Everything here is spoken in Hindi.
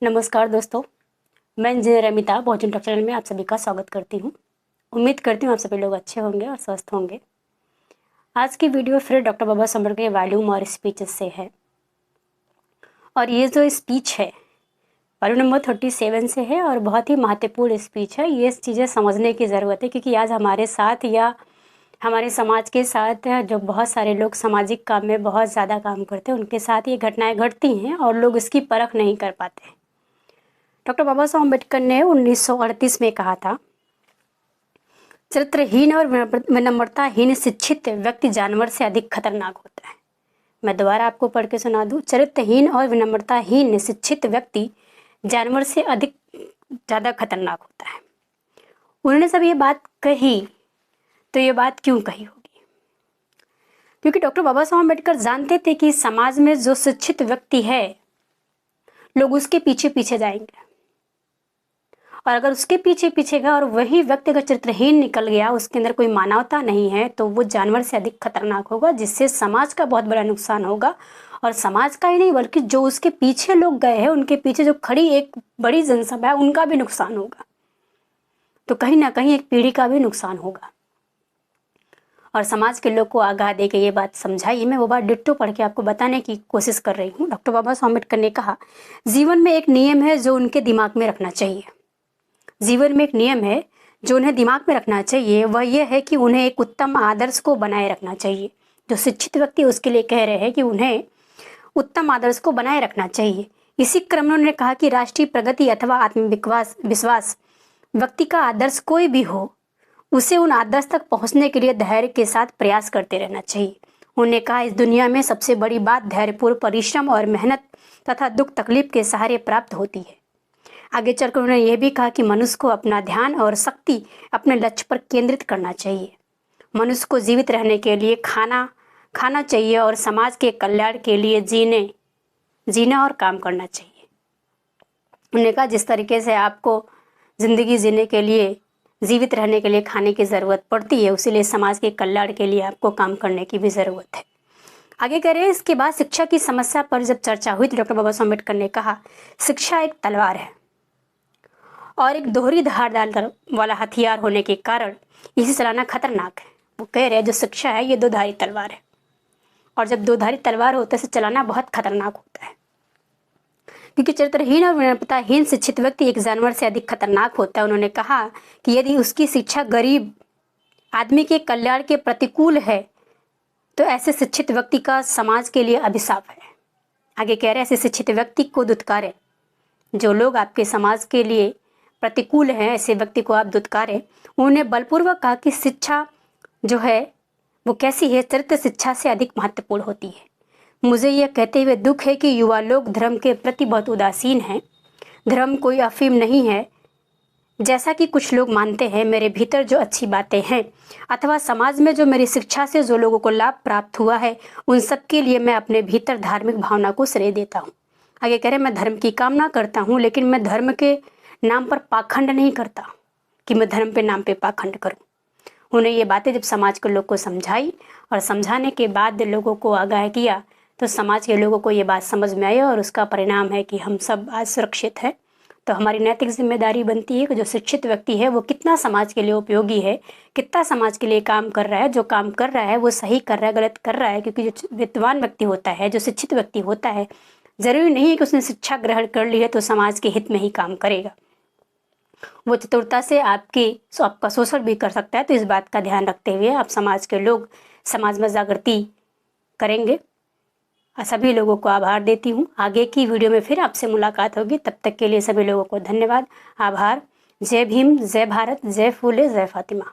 नमस्कार दोस्तों, मैं इंजीनियर अमिता बहुजन टॉक चैनल में आप सभी का स्वागत करती हूँ। उम्मीद करती हूँ आप सभी लोग अच्छे होंगे और स्वस्थ होंगे। आज की वीडियो फिर डॉक्टर बाबा साहब अम्बेडकर के वैल्यूम और स्पीचेस से है। और ये जो स्पीच है वैल्यू नंबर 37 से है और बहुत ही महत्वपूर्ण स्पीच है। ये चीज़ें समझने की ज़रूरत है क्योंकि आज हमारे साथ या हमारे समाज के साथ जो बहुत सारे लोग सामाजिक काम में बहुत ज़्यादा काम करते हैं, उनके साथ ये घटनाएं घटती हैं और लोग इसकी परख नहीं कर पाते। डॉक्टर बाबा साहब अम्बेडकर ने 1938 में कहा था, चरित्रहीन और विनम्रताहीन शिक्षित व्यक्ति जानवर से अधिक खतरनाक होता है। मैं दोबारा आपको पढ़ के सुना दूं, चरित्रहीन और विनम्रताहीन शिक्षित व्यक्ति जानवर से अधिक ज़्यादा खतरनाक होता है। उन्होंने जब ये बात कही तो ये बात क्यों कही होगी? क्योंकि डॉक्टर बाबा साहब अम्बेडकर जानते थे कि समाज में जो शिक्षित व्यक्ति है लोग उसके पीछे पीछे जाएंगे, और अगर उसके पीछे पीछे गया और वही व्यक्ति अगर चरित्रहीन निकल गया, उसके अंदर कोई मानवता नहीं है, तो वो जानवर से अधिक खतरनाक होगा, जिससे समाज का बहुत बड़ा नुकसान होगा। और समाज का ही नहीं बल्कि जो उसके पीछे लोग गए हैं, उनके पीछे जो खड़ी एक बड़ी जनसभा है, उनका भी नुकसान होगा। तो कहीं ना कहीं एक पीढ़ी का भी नुकसान होगा। और समाज के लोग को आगाह दे के ये बात समझाई। मैं वो बात डिट्टो पढ़ के आपको बताने की कोशिश कर रही हूँ। डॉक्टर बाबा साहब अम्बेडकर ने कहा, जीवन में एक नियम है जो उनके दिमाग में रखना चाहिए। जीवन में एक नियम है जो उन्हें दिमाग में रखना चाहिए, वह यह है कि उन्हें एक उत्तम आदर्श को बनाए रखना चाहिए। जो शिक्षित व्यक्ति उसके लिए कह रहे हैं कि उन्हें उत्तम आदर्श को बनाए रखना चाहिए। इसी क्रम में उन्होंने कहा कि राष्ट्रीय प्रगति अथवा आत्मविश्वास व्यक्ति का आदर्श कोई भी हो, उसे उन आदर्श तक पहुंचने के लिए धैर्य के साथ प्रयास करते रहना चाहिए। उन्होंने कहा, इस दुनिया में सबसे बड़ी बात धैर्यपूर्ण परिश्रम और मेहनत तथा दुख तकलीफ के सहारे प्राप्त होती है। आगे चलकर उन्होंने यह भी कहा कि मनुष्य को अपना ध्यान और शक्ति अपने लक्ष्य पर केंद्रित करना चाहिए। मनुष्य को जीवित रहने के लिए खाना चाहिए और समाज के कल्याण के लिए जीना और काम करना चाहिए। उन्होंने कहा, जिस तरीके से आपको जिंदगी जीने के लिए, जीवित रहने के लिए खाने की ज़रूरत पड़ती है, उसी लिए समाज के कल्याण के लिए आपको काम करने की भी ज़रूरत है। आगे कह रहे हैं, इसके बाद शिक्षा की समस्या पर जब चर्चा हुई तो डॉक्टर बाबा साहब अम्बेडकर ने कहा, शिक्षा एक तलवार है और एक दोहरी धार वाला हथियार होने के कारण इसे चलाना खतरनाक है। वो कह रहे हैं, जो शिक्षा है ये दो धारी तलवार है, और जब दो धारी तलवार होता है इसे चलाना बहुत खतरनाक होता है। क्योंकि चरित्रहीन और विनम्रताहीन शिक्षित व्यक्ति एक जानवर से अधिक खतरनाक होता है। उन्होंने कहा कि यदि उसकी शिक्षा गरीब आदमी के कल्याण के प्रतिकूल है तो ऐसे शिक्षित व्यक्ति का समाज के लिए अभिशाप है। आगे कह रहे हैं, ऐसे शिक्षित व्यक्ति को दुत्कारें। जो लोग आपके समाज के लिए प्रतिकूल हैं, ऐसे व्यक्ति को आप दुत्कारें। उन्होंने बलपूर्वक कहा कि शिक्षा जो है वो कैसी है, चरित्र शिक्षा से अधिक महत्वपूर्ण होती है। मुझे यह कहते हुए दुख है कि युवा लोग धर्म के प्रति बहुत उदासीन हैं। धर्म कोई अफीम नहीं है जैसा कि कुछ लोग मानते हैं। मेरे भीतर जो अच्छी बातें हैं अथवा समाज में जो मेरी शिक्षा से जो लोगों को लाभ प्राप्त हुआ है, उन सब के लिए मैं अपने भीतर धार्मिक भावना को श्रेय देता हूँ। आगे कह रहे, मैं धर्म की कामना करता हूँ, लेकिन मैं धर्म के नाम पर पाखंड नहीं करता कि मैं धर्म पे नाम पे पाखंड करूं। उन्हें ये बातें जब समाज के लोग को समझाई और समझाने के बाद लोगों को आगाह किया तो समाज के लोगों को ये बात समझ में आई, और उसका परिणाम है कि हम सब आज सुरक्षित हैं। तो हमारी नैतिक जिम्मेदारी बनती है कि जो शिक्षित व्यक्ति है वो कितना समाज के लिए उपयोगी है, कितना समाज के लिए काम कर रहा है, जो काम कर रहा है वो सही कर रहा है, गलत कर रहा है। क्योंकि जो विद्वान व्यक्ति होता है, जो शिक्षित व्यक्ति होता है, जरूरी नहीं है कि उसने शिक्षा ग्रहण कर ली है तो समाज के हित में ही काम करेगा। वो चतुरता से आपका शोषण भी कर सकता है। तो इस बात का ध्यान रखते हुए आप समाज के लोग समाज में जागृति करेंगे। सभी लोगों को आभार देती हूँ। आगे की वीडियो में फिर आपसे मुलाकात होगी। तब तक के लिए सभी लोगों को धन्यवाद, आभार। जय भीम, जय भारत, जय फूले, जय फातिमा।